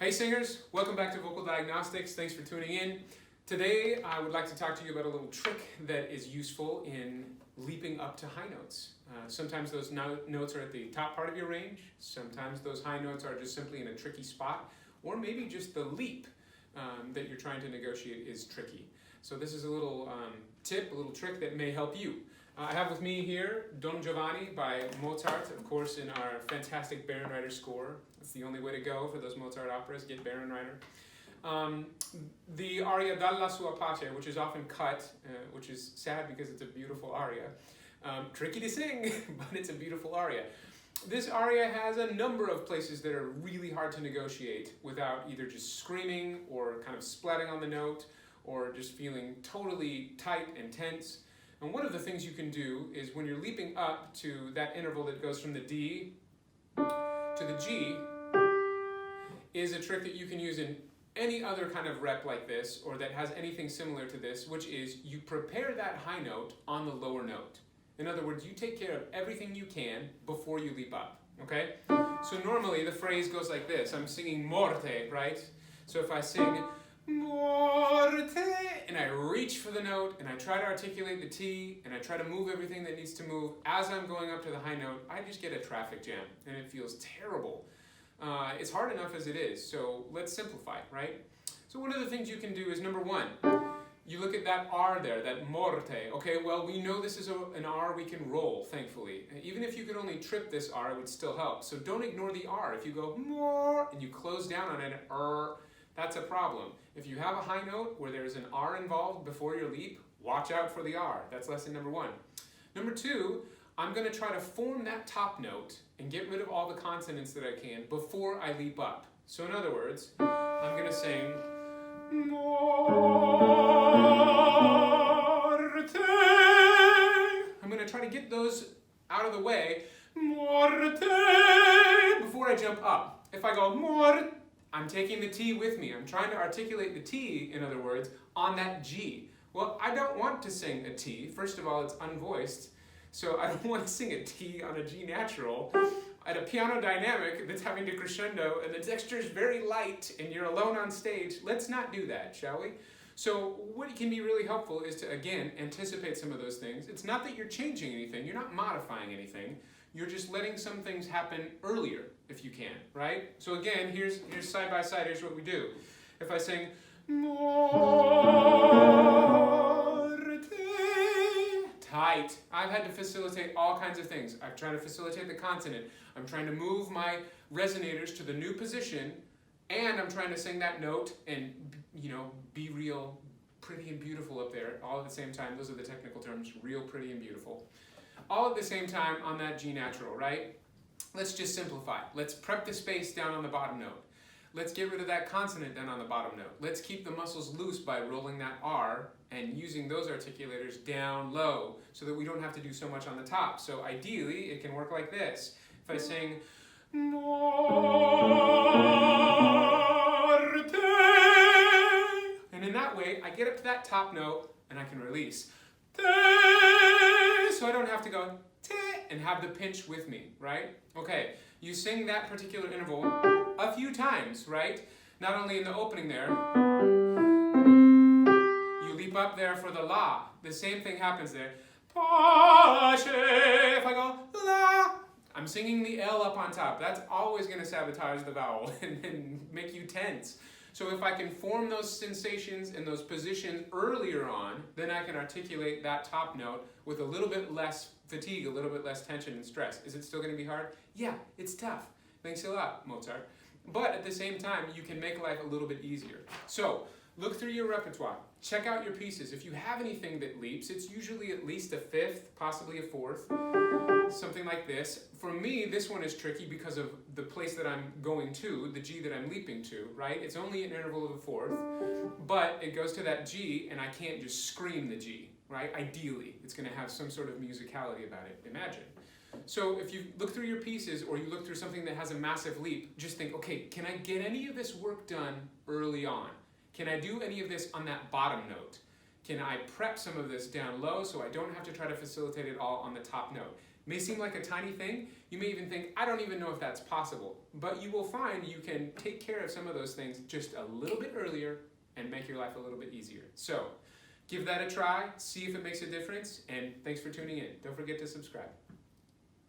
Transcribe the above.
Hey singers, welcome back to Vocal Diagnostics. Thanks for tuning in. Today I would like to talk to you about a little trick that is useful in leaping up to high notes. Sometimes those notes are at the top part of your range, sometimes those high notes are just simply in a tricky spot, or maybe just the leap that you're trying to negotiate is tricky. So this is a little tip, a little trick that may help you. I have with me here Don Giovanni by Mozart, of course, in our fantastic Bärenreiter score. It's the only way to go for those Mozart operas, get Bärenreiter. The aria Dalla sua pace, which is often cut, which is sad because it's a beautiful aria. Tricky to sing, but it's a beautiful aria. This aria has a number of places that are really hard to negotiate without either just screaming or kind of splatting on the note or just feeling totally tight and tense. And one of the things you can do is when you're leaping up to that interval that goes from the D to the G is a trick that you can use in any other kind of rep like this or that has anything similar to this, which is you prepare that high note on the lower note. In other words, you take care of everything you can before you leap up, okay? So normally the phrase goes like this. I'm singing morte, right? So if I sing morte, and I reach for the note, and I try to articulate the T, and I try to move everything that needs to move, as I'm going up to the high note, I just get a traffic jam, and it feels terrible. It's hard enough as it is, so let's simplify, right? So one of the things you can do is, number one, you look at that R there, that morte. Okay, well, we know this is an R we can roll, thankfully. Even if you could only trip this R, it would still help. So don't ignore the R. If you go more, and you close down on it, that's a problem. If you have a high note where there's an R involved before your leap, watch out for the R. That's lesson number one. Number two, I'm going to try to form that top note and get rid of all the consonants that I can before I leap up. So in other words, I'm going to sing morte. I'm going to try to get those out of the way, morte, before I jump up. If I go morte, I'm taking the T with me. I'm trying to articulate the T, in other words, on that G. Well, I don't want to sing a T. First of all, it's unvoiced, so I don't want to sing a T on a G natural at a piano dynamic that's having to crescendo and the texture is very light and you're alone on stage. Let's not do that, shall we? So what can be really helpful is to, again, anticipate some of those things. It's not that you're changing anything. You're not modifying anything. You're just letting some things happen earlier if you can, right? So again, here's side by side, here's what we do. If I sing morte, tight. I've had to facilitate all kinds of things. I'm trying to facilitate the consonant. I'm trying to move my resonators to the new position, and I'm trying to sing that note and, you know, be real pretty and beautiful up there all at the same time. Those are the technical terms, real pretty and beautiful. All at the same time on that G natural, right? Let's just simplify. Let's prep the space down on the bottom note. Let's get rid of that consonant down on the bottom note. Let's keep the muscles loose by rolling that R and using those articulators down low so that we don't have to do so much on the top. So ideally, it can work like this. If I sing morte, and in that way, I get up to that top note and I can release. So I don't have to go and have the pinch with me, right? Okay, you sing that particular interval a few times, right? Not only in the opening there, you leap up there for the la. The same thing happens there. Pace. If I go la, I'm singing the L up on top. That's always going to sabotage the vowel and make you tense. So if I can form those sensations and those positions earlier on, then I can articulate that top note with a little bit less fatigue, a little bit less tension and stress. Is it still going to be hard? Yeah, it's tough. Thanks a lot, Mozart. But at the same time, you can make life a little bit easier. So look through your repertoire. Check out your pieces. If you have anything that leaps, it's usually at least a fifth, possibly a fourth, something like this. For me, this one is tricky because of the place that I'm going to, the G that I'm leaping to, right? It's only an interval of a fourth, but it goes to that G, and I can't just scream the G, right? Ideally, it's going to have some sort of musicality about it, imagine. So if you look through your pieces or you look through something that has a massive leap, just think, okay, can I get any of this work done early on? Can I do any of this on that bottom note? Can I prep some of this down low so I don't have to try to facilitate it all on the top note? May seem like a tiny thing. You may even think, I don't even know if that's possible. But you will find you can take care of some of those things just a little bit earlier and make your life a little bit easier. So give that a try, see if it makes a difference, and thanks for tuning in. Don't forget to subscribe.